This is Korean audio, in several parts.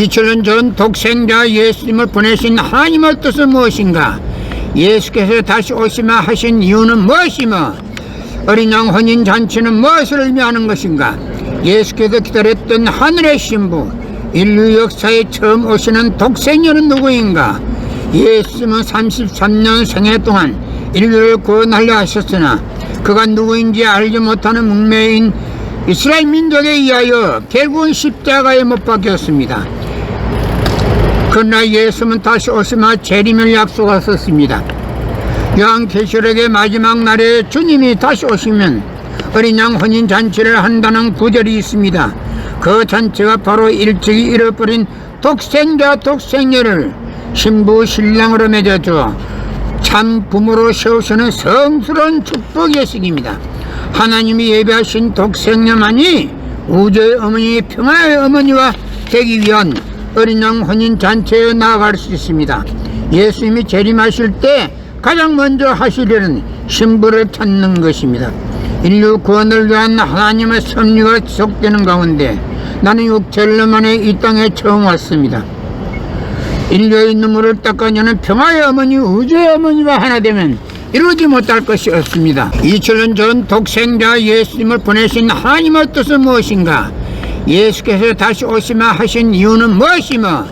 2000년 전 독생자 예수님을 보내신 하나님의 뜻은 무엇인가? 예수께서 다시 오시마 하신 이유는 무엇이며 어린 양 혼인 잔치는 무엇을 의미하는 것인가? 예수께서 기다렸던 하늘의 신부, 인류 역사에 처음 오시는 독생녀는 누구인가? 예수님은 33년 생애 동안 인류를 구원하려 하셨으나 그가 누구인지 알지 못하는 문명인 이스라엘 민족에 의하여 결국은 십자가에 못 박혔습니다. 그러나 예수님은 다시 오시마 재림을 약속하셨습니다. 요한계시록의 마지막 날에 주님이 다시 오시면 어린 양 혼인 잔치를 한다는 구절이 있습니다. 그 잔치가 바로 일찍이 잃어버린 독생자 독생녀를 신부 신랑으로 맺어주어 참 부모로 세우시는 성스러운 축복 예식입니다. 하나님이 예배하신 독생녀만이 우주의 어머니, 평화의 어머니와 되기 위한 어린 양 혼인 잔치에 나아갈 수 있습니다. 예수님이 재림하실 때 가장 먼저 하시려는 신부를 찾는 것입니다. 인류 구원을 위한 하나님의 섭리가 지속되는 가운데 나는 6천년 만에 이 땅에 처음 왔습니다. 인류의 눈물을 닦아내는 평화의 어머니, 우주의 어머니와 하나 되면 이루지 못할 것이 없습니다. 2000년 전 독생자 예수님을 보내신 하나님의 뜻은 무엇인가? 예수께서 다시 오시마 하신 이유는 무엇이며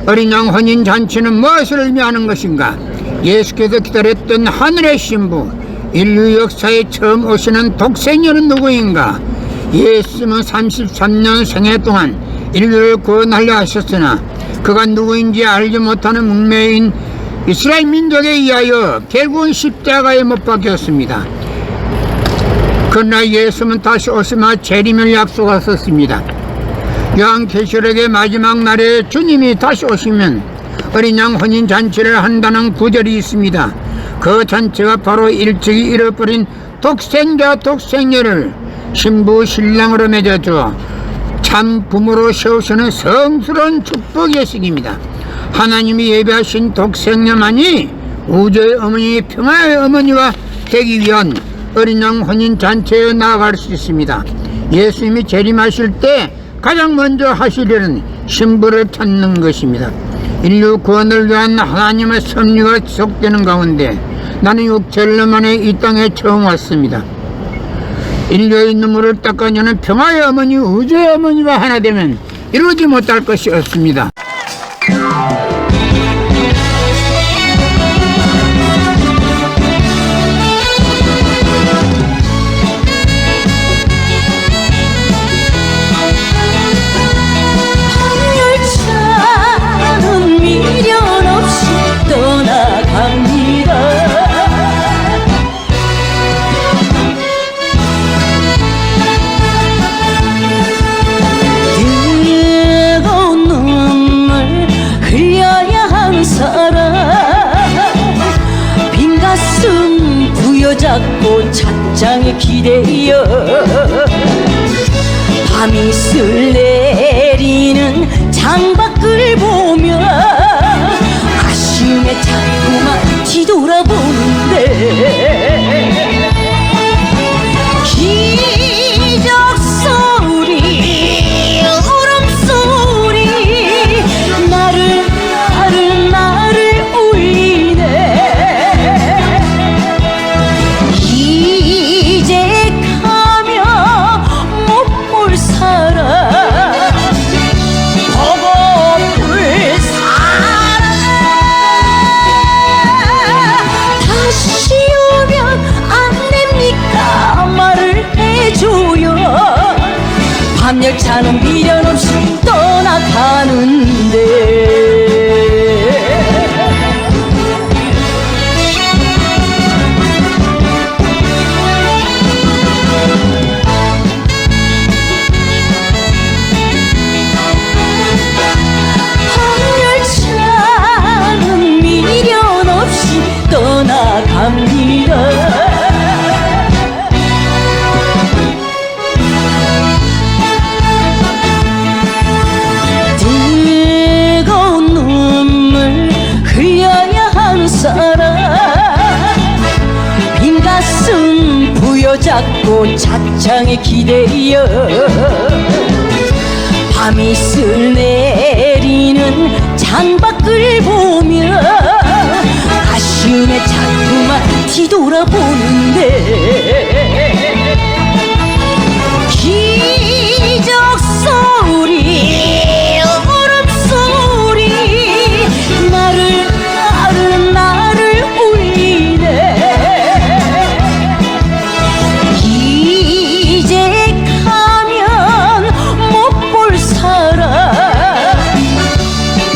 어린 양 혼인 잔치는 무엇을 의미하는 것인가? 예수께서 기다렸던 하늘의 신부, 인류 역사에 처음 오시는 독생녀는 누구인가? 예수님은 33년 생애 동안 인류를 구원하려 하셨으나 그가 누구인지 알지 못하는 문명인 이스라엘 민족에 의하여 결국은 십자가에 못 박혔습니다. 그러나 예수님은 다시 오시마 재림을 약속하셨습니다. 요한계시록의 마지막 날에 주님이 다시 오시면 어린 양 혼인 잔치를 한다는 구절이 있습니다. 그 잔치가 바로 일찍이 잃어버린 독생자 독생녀를 신부 신랑으로 맺어주어 참 부모로 세우시는 성스러운 축복 예식입니다. 하나님이 예배하신 독생녀만이 우주의 어머니, 평화의 어머니와 되기 위한 어린 양 혼인 잔치에 나아갈 수 있습니다. 예수님이 재림하실 때 가장 먼저 하시려는 신부를 찾는 것입니다. 인류 구원을 위한 하나님의 섭리가 지속되는 가운데 나는 6천년 만에 이 땅에 처음 왔습니다. 인류의 눈물을 닦아내는 평화의 어머니, 우주의 어머니와 하나 되면 이루지 못할 것이 없습니다. 한열차는 미련 없이 떠나갑니다. 뜨거운 눈물 흘려야 한 사람, 빈 가슴 부여잡고 찬장에 기대어 밤이슬 내리는 창밖을 보며 아쉬움에 자꾸만 뒤돌아보는데 기적 소리, 울음소리 나를 울리네. 이제 가면 못 볼 사람, 보고 볼 사람, 다시 오면 안 됩니까? 말을 해줘요. 밤열차는 미련 없이 떠나가는데 밤열차는 미련 없이 떠나갑니다. 뜨거운 눈물 흘려야 한 사람, 빈 가슴 부여잡고 차창에 기대어 밤이슬 내리는 창밖을 보며 아쉬움에 자꾸만 뒤돌아보는데 기적 소리 울음소리 나를 울리네 이제 가면 못 볼 사람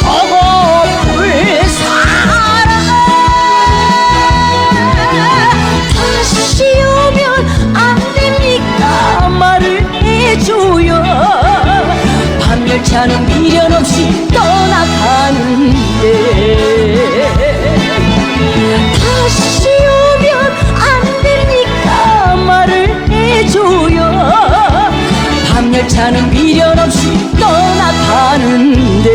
보고 볼 사람 다시 오면 안 됩니까 말을 해줘요 밤열차는 미련 없이 떠나가는데 다시 오면 안 됩니까 말을 해줘요 밤열차는 미련 없이 떠나가는데